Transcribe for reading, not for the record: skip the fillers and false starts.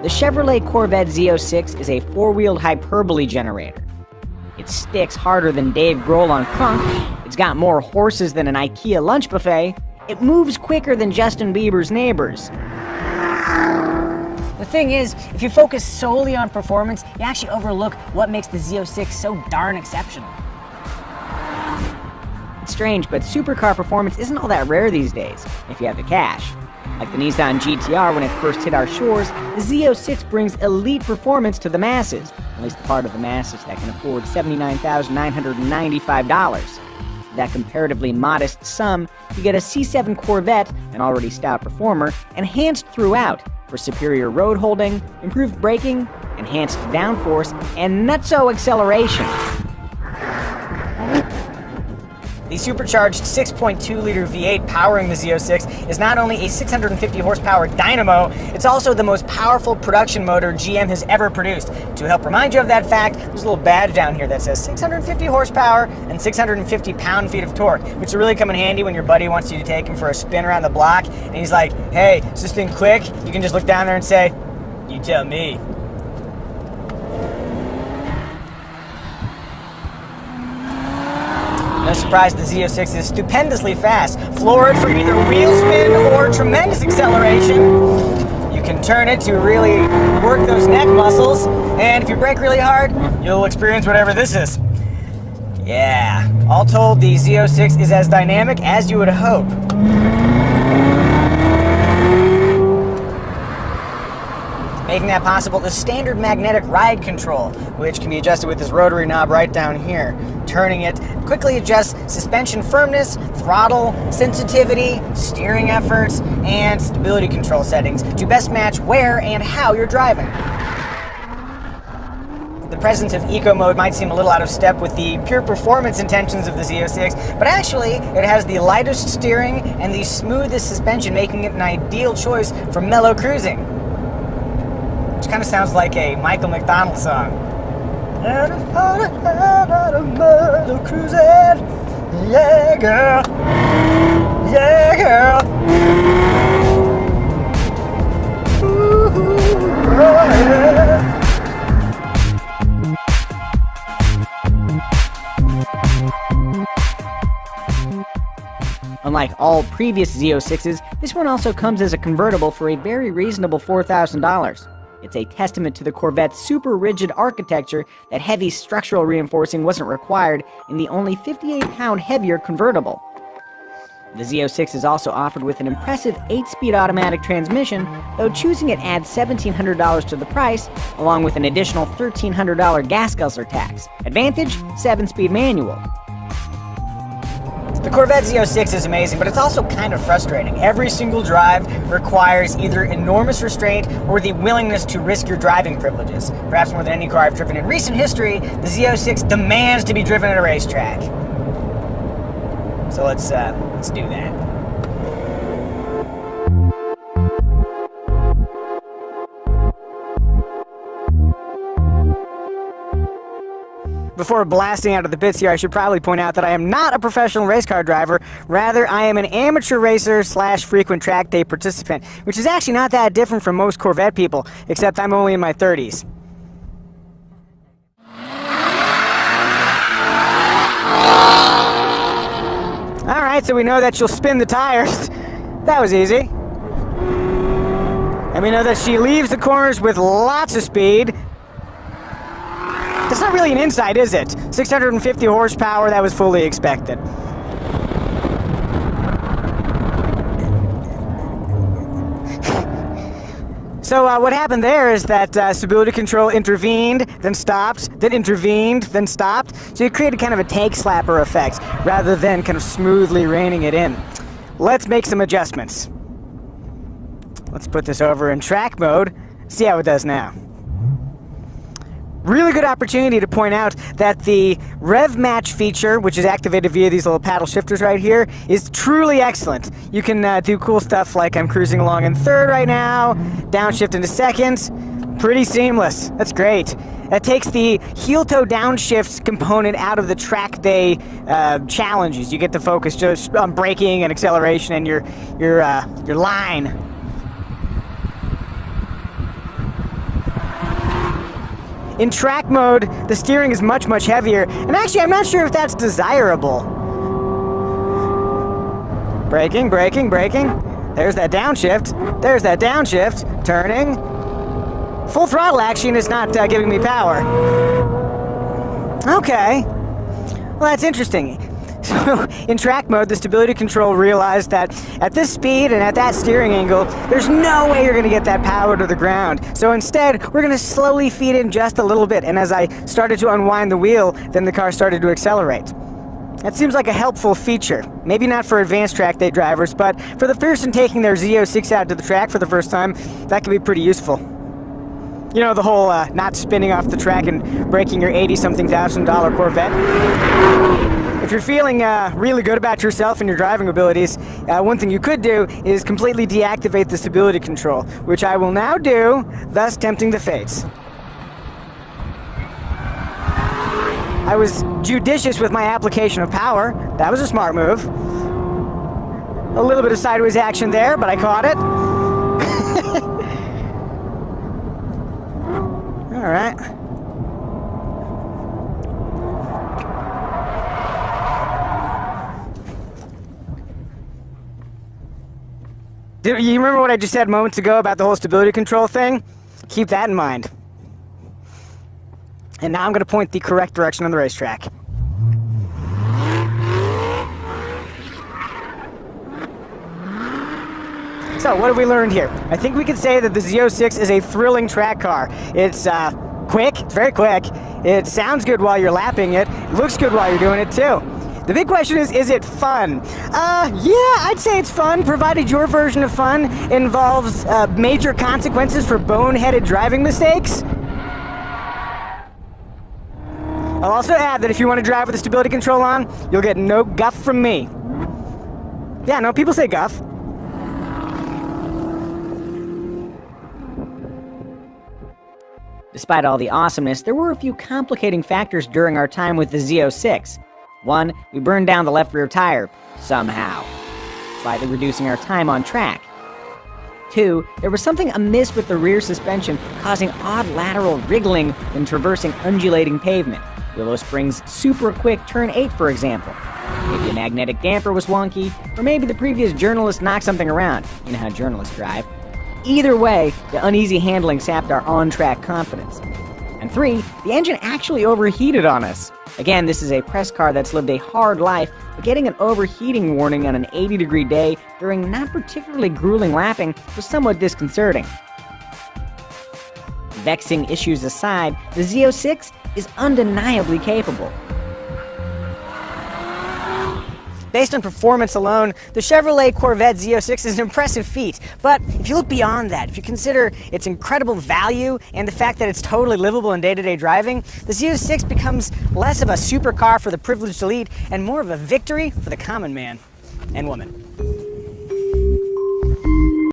The Chevrolet Corvette Z06 is a four-wheeled hyperbole generator. It sticks harder than Dave Grohl on Crunk, it's got more horses than an IKEA lunch buffet, it moves quicker than Justin Bieber's neighbors. The thing is, if you focus solely on performance, you actually overlook what makes the Z06 so darn exceptional. It's strange, but supercar performance isn't all that rare these days, if you have the cash. Like the Nissan GTR when it first hit our shores, the Z06 brings elite performance to the masses, at least the part of the masses that can afford $79,995. For that comparatively modest sum, you get a C7 Corvette, an already stout performer, enhanced throughout for superior road holding, improved braking, enhanced downforce, and nutso acceleration. The supercharged 6.2-liter V8 powering the Z06 is not only a 650 horsepower dynamo, it's also the most powerful production motor GM has ever produced. To help remind you of that fact, there's a little badge down here that says 650 horsepower and 650 pound-feet of torque, which will really come in handy when your buddy wants you to take him for a spin around the block, and he's like, hey, is this thing quick? You can just look down there and say, you tell me. No surprise, the Z06 is stupendously fast. Floor it for either wheel spin or tremendous acceleration. You can turn it to really work those neck muscles, and if you brake really hard, you'll experience whatever this is. Yeah, all told, the Z06 is as dynamic as you would hope. Making that possible is standard magnetic ride control, which can be adjusted with this rotary knob right down here. Turning it quickly adjusts suspension firmness, throttle, sensitivity, steering efforts, and stability control settings to best match where and how you're driving. The presence of eco mode might seem a little out of step with the pure performance intentions of the Z06, but actually it has the lightest steering and the smoothest suspension, making it an ideal choice for mellow cruising. Which kind of sounds like a Michael McDonald song. Mellow cruising, yeah girl, yeah girl. Ooh, oh, yeah. Unlike all previous Z06s, this one also comes as a convertible for a very reasonable $4,000. It's a testament to the Corvette's super rigid architecture that heavy structural reinforcing wasn't required in the only 58-pound heavier convertible. The Z06 is also offered with an impressive 8-speed automatic transmission, though choosing it adds $1,700 to the price, along with an additional $1,300 gas guzzler tax. Advantage? 7-speed manual. The Corvette Z06 is amazing, but it's also kind of frustrating. Every single drive requires either enormous restraint or the willingness to risk your driving privileges. Perhaps more than any car I've driven in recent history, the Z06 demands to be driven at a racetrack. So let's do that. Before blasting out of the pits here, I should probably point out that I am not a professional race car driver. Rather, I am an amateur racer / frequent track day participant, which is actually not that different from most Corvette people, except I'm only in my 30s. Alright, so we know that she'll spin the tires. That was easy. And we know that she leaves the corners with lots of speed. That's not really an insight, is it? 650 horsepower, that was fully expected. So what happened there is that stability control intervened, then stopped, then intervened, then stopped. So it created kind of a tank slapper effect, rather than kind of smoothly reining it in. Let's make some adjustments. Let's put this over in track mode, see how it does now. Really good opportunity to point out that the rev match feature, which is activated via these little paddle shifters right here, is truly excellent. You can do cool stuff like I'm cruising along in third right now, downshift into second. Pretty seamless. That's great. That takes the heel-toe downshift component out of the track day challenges. You get to focus just on braking and acceleration and your line. In track mode, the steering is much, much heavier, and actually I'm not sure if that's desirable. Braking, braking, braking. There's that downshift. There's that downshift. Turning. Full throttle action is not giving me power. Okay. Well, that's interesting. So, in track mode, the stability control realized that at this speed and at that steering angle, there's no way you're going to get that power to the ground. So instead, we're going to slowly feed in just a little bit, and as I started to unwind the wheel, then the car started to accelerate. That seems like a helpful feature. Maybe not for advanced track day drivers, but for the person taking their Z06 out to the track for the first time, that could be pretty useful. You know, the whole not spinning off the track and breaking your $80-something thousand Corvette. If you're feeling really good about yourself and your driving abilities, one thing you could do is completely deactivate the stability control, which I will now do, thus tempting the fates. I was judicious with my application of power. That was a smart move. A little bit of sideways action there, but I caught it. All right. You remember what I just said moments ago about the whole stability control thing? Keep that in mind. And now I'm going to point the correct direction on the racetrack. So, what have we learned here? I think we could say that the Z06 is a thrilling track car. It's quick, it's very quick. It sounds good while you're lapping it. It looks good while you're doing it too. The big question is it fun? Yeah, I'd say it's fun, provided your version of fun involves major consequences for boneheaded driving mistakes. I'll also add that if you want to drive with the stability control on, you'll get no guff from me. Yeah, no, people say guff. Despite all the awesomeness, there were a few complicating factors during our time with the Z06. One, we burned down the left rear tire, somehow, slightly reducing our time on track. Two, there was something amiss with the rear suspension, causing odd lateral wriggling when traversing undulating pavement. Willow Springs' super quick turn 8, for example. Maybe a magnetic damper was wonky, or maybe the previous journalist knocked something around. You know how journalists drive. Either way, the uneasy handling sapped our on-track confidence. And three, the engine actually overheated on us. Again, this is a press car that's lived a hard life, but getting an overheating warning on an 80-degree day during not particularly grueling lapping was somewhat disconcerting. Vexing issues aside, the Z06 is undeniably capable. Based on performance alone, the Chevrolet Corvette Z06 is an impressive feat. But if you look beyond that, if you consider its incredible value and the fact that it's totally livable in day-to-day driving, the Z06 becomes less of a supercar for the privileged elite and more of a victory for the common man and woman.